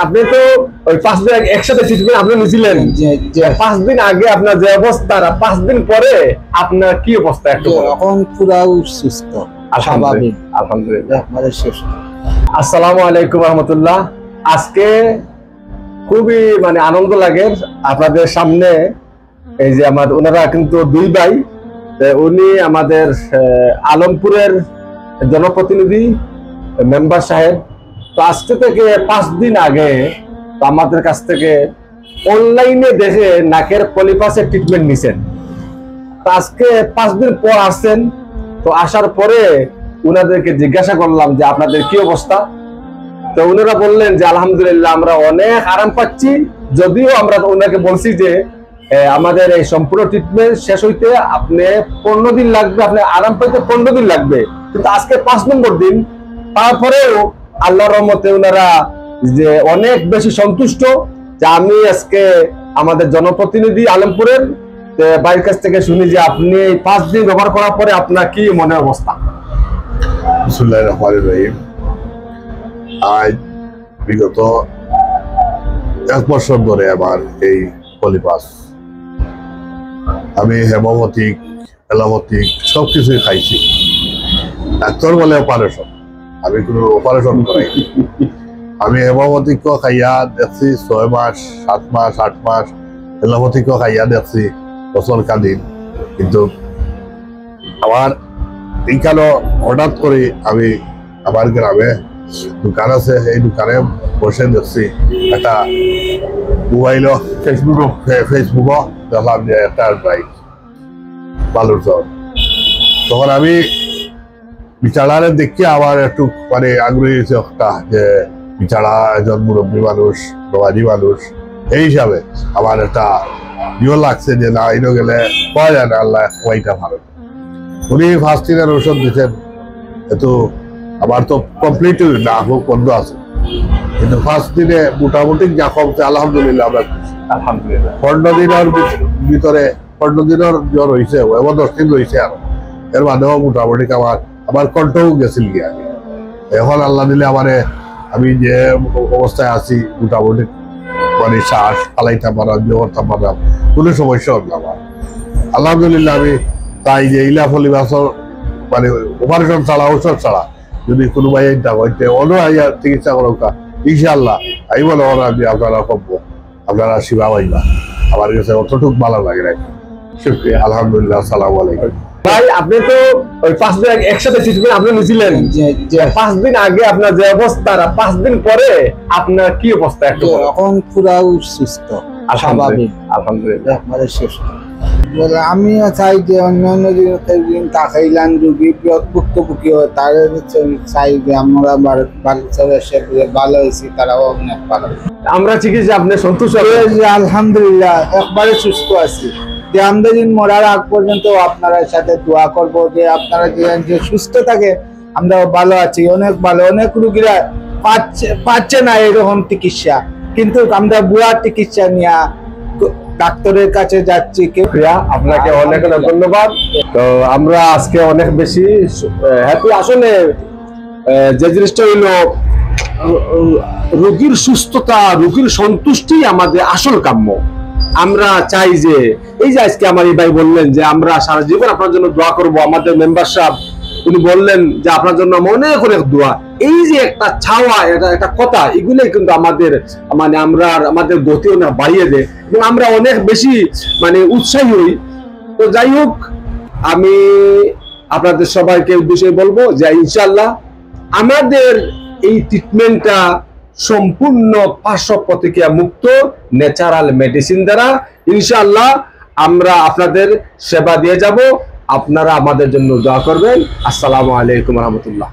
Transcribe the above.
আপনি তো ওই 5 দিন আগে একসাথে ট্রিটমেন্ট আপনি নিয়েছিলেন, যে 5 দিন আগে আপনার যে অবস্থা, 5 দিন পরে আপনার কি অবস্থা? একটু এখন পুরো সুস্থ, স্বাভাবিক, আলহামদুলিল্লাহ একবারে সুস্থ। আসসালামু আলাইকুম রহমতুল্লাহ। আজকে খুবই আনন্দ লাগে আপনাদের সামনে, এই যে ওনারা কিন্তু দুই ভাই, উনি আমাদের আলমপুরের জনপ্রতিনিধি মেম্বার সাহেব। তো আজকে থেকে 5 দিন আগে তো আমাদের কাছ থেকে অনলাইনে দেখে নাকের পলিপাসের ট্রিটমেন্ট নিছেন। তো আজকে 5 দিন পর আসছেন। তো আসার পরে উনাদেরকে জিজ্ঞাসা করলাম যে আপনাদের কি অবস্থা। তো উনারা বললেন যে আলহামদুলিল্লাহ আমরা অনেক আরাম পাচ্ছি, যদিও আমরা ওনাকে বলছি যে আমাদের এই সম্পূর্ণ ট্রিটমেন্ট শেষ হইতে আপনি 15 দিন লাগবে, আপনি আরাম পাইতে 15 দিন লাগবে। কিন্তু আজকে 5 নম্বর দিন, তারপরেও আল্লাহর রহমতে ওনারা যে অনেক বেশি সন্তুষ্ট যে আমি আজকে আমাদের জনপ্রতিনিধি আলমপুরের ভাইয়ের কাছ থেকে শুনি যে আপনি 5 দিন ব্যবহার করার পরে আপনার কি মনে অবস্থা? বিসমিল্লাহির রহমানির রহিম। আজ বিগত 1 বছর ধরে আমার এই পলিপাস, আমি হেমোপ্যাথিক, অ্যালোপ্যাথিক সবকিছুই খাইছি। ডাক্তার বলে অপারেশন, আমি কোনো অপারেশন করাইনি। আমি হেমোপ্যাথিকও খাইয়া দেখছি 6 মাস, 7 মাস, 8 মাস, অ্যালোপ্যাথিকও খাইয়া দেখছি বছর কাদিন। কিন্তু আমার এইখানে হঠাৎ করে আমি আমার গ্রামে দোকান আছে, এই দোকানে বসে দেখছি একটা মোবাইলও ফেসবুকও দেখলাম যে একটা বাইক বালুর চর। তখন আমি বিচারারে দেখি আমার একটু আগ্রহী হয়েছে একটা, যে বিচারা একজন মুরব্বী মানুষ, নবাজি মানুষ, এই হিসাবে আমার একটা ইয়ে লাগছে যে না, ইনো গেলে পাওয়া যায় না, আল্লাহ ওইটা ভালো। উনি 5 দিনের ঔষধ দিচ্ছেন, কিন্তু আমার তো কমপ্লিট না, খুব বন্ধ আছে, কিন্তু 5 দিনে মোটামুটি যা কমছে আলহামদুলিল্লাহ আমরা আলহামদুলিল্লাহ। 15 দিনের ভিতরে 15 দিনের জ্বর হয়েছে, এবার 10 দিন রয়েছে। আর এর মাধ্যমে মোটামুটি আমার কন্ট্রোল গেছিল গিয়া। এখন আল্লাহ দিলে আমি যে অবস্থায় আছি মোটামুটি শ্বাস ফালাইতে পারাম, করতে পারাম, কোনো সমস্যা হল না আমার আলহামদুলিল্লাহ। আমি তাই যে ইলা পলিপাসর অপারেশন ছাড়া, ঔষধ ছাড়া যদি কোনো ভাই হইতে অন্য চিকিৎসা করা ইনশাআল্লাহ আমি মনে করেন আমি আপনারা কব, আপনারা সেবা পাইবা। আমার কাছে অতটুক ভালো লাগে না। শুকরিয়া, আলহামদুলিল্লাহ, আসসালামু আলাইকুম। ভাই আপনি তো ওই 5 দিন আগে একসাথে ট্রিটমেন্ট আপনি নিয়েছিলেন, যে 5 দিন আগে আপনার যে অবস্থা, 5 দিন পরে আপনার কি অবস্থা? একটু এখন পুরো সুস্থ, স্বাভাবিক, আলহামদুলিল্লাহ, একবারে সুস্থ। আমি চাই যে অন্যান্য দিন তাকাইলাম রোগী ভুক্তভোগী হয়, তারা চাই যে আমরা ভালো হয়েছি, তারাও অনেক ভালো। আমরা চিকিৎসা আপনি সন্তুষ্ট? আলহামদুলিল্লাহ, একবারে সুস্থ আছি। যে আমরা দিন মরার আগ পর্যন্ত আপনার সাথে দোয়া করবো যে আপনারা যে সুস্থ থাকে, আমরা ভালো আছি, অনেক ভালো। অনেক রুগীরা পাচ্ছে না এরকম চিকিৎসা, কিন্তু আমরা বুয়া চিকিৎসা নিয়ে ডাক্তারের কাছে যাচ্ছি। আপনাকে অনেক অনেক ধন্যবাদ। তো আমরা আজকে অনেক বেশি হ্যাপি। আসলে যে জিনিসটা হইলো রোগীর সুস্থতা, রোগীর সন্তুষ্টি আমাদের আসল কাম্য। আমরা চাই যে এই যে আজকে আমার এই ভাই বললেন যে আমরা সারা জীবন আপনার জন্য দোয়া করব, আমাদের মেম্বার সাহেব উনি বললেন যে আপনার জন্য অনেক অনেক দোয়া। এই যে একটা ছাওয়া, একটা কথা, এগুলোই কিন্তু আমাদের আমরা আমাদের গতি অনেক বাড়িয়ে দেয় এবং আমরা অনেক বেশি উৎসাহী হই। তো যাই হোক, আমি আপনাদের সবাইকে উদ্দেশ্যে বলবো যে ইনশাআল্লাহ আমাদের এই ট্রিটমেন্টটা সম্পূর্ণ পার্শ্ব প্রতিক্রিয়া মুক্ত, ন্যাচারাল মেডিসিন দ্বারা ইনশাআল্লাহ আমরা আপনাদের সেবা দিয়ে যাব। আপনারা আমাদের জন্য দোয়া করবেন। আসসালামু আলাইকুম রহমতুল্লাহ।